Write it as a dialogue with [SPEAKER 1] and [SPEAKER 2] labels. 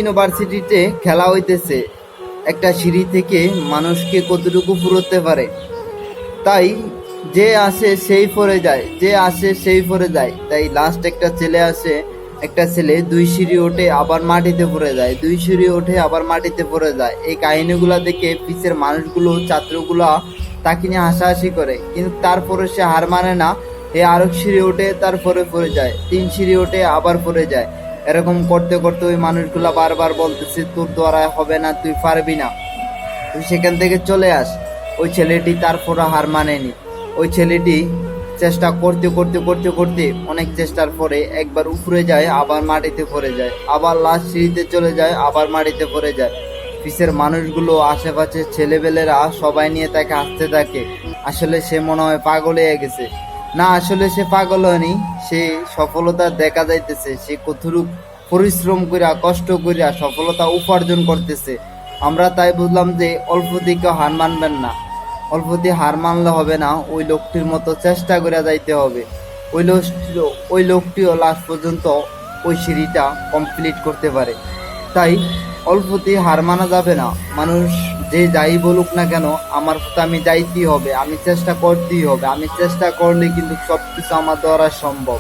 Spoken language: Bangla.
[SPEAKER 1] ইউনিভার্সিটিতে খেলা হইতেছে, একটা সিঁড়ি থেকে মানুষকে কতটুকু ফুরোতে পারে। তাই যে আসে সেই পড়ে যায়, যে আসে সেই পড়ে যায়। তাই লাস্ট একটা ছেলে আসে, একটা ছেলে 2 সিঁড়ি ওঠে আবার মাটিতে পড়ে যায়, 2 সিঁড়ি ওঠে আবার মাটিতে পড়ে যায়। এই কাহিনীগুলা দেখে পিছের মানুষগুলো, ছাত্রগুলা তাকে নিয়ে হাসাহাসি করে, কিন্তু তারপরে সে হার মানে না। এ আরো সিঁড়ি ওঠে, তারপরে পড়ে যায়, 3 সিঁড়ি ওঠে আবার পড়ে যায়। এরকম করতে করতে ওই মানুষগুলা বারবার বলতেছে, তোর দ্বারা হবে না, তুই পারবি না, তুই সেখান থেকে চলে আস। ওই ছেলেটি তারপরে হার মানেনি। ওই ছেলেটি চেষ্টা করতে করতে করতে করতে অনেক চেষ্টার পরে একবার উপরে যায়, আবার মাটিতে পড়ে যায়, আবার লাস্ট সিঁড়িতে চলে যায়, আবার মাটিতে পড়ে যায়। পিছের মানুষগুলো, আশেপাশের ছেলেবেলেরা সবাই নিয়ে তাকে হাসতে থাকে। আসলে সে মনে হয় পাগল হয়ে গেছে। না, আসলে সে পাগল হয়নি, সে সফলতা দেখা যাইতেছে, সে কতটুক পরিশ্রম করিয়া কষ্ট করিয়া সফলতা উপার্জন করতেছে। আমরা তাই বুঝলাম যে অল্প দিকে হার মানবেন না, অল্প দিয়ে হার মানলে হবে না, ওই লোকটির মতো চেষ্টা করে যাইতে হবে। ওই লোকটিও লাস্ট পর্যন্ত ওই সিঁড়িটা কমপ্লিট করতে পারে। তাই অল্প দিয়ে হার মানা যাবে না। মানুষ যে যাই বলুক না কেন, আমার তো আমি যাইতেই হবে, আমি চেষ্টা করতেই হবে, আমি চেষ্টা করলে কিন্তু সবকিছু আমার দ্বারা সম্ভব।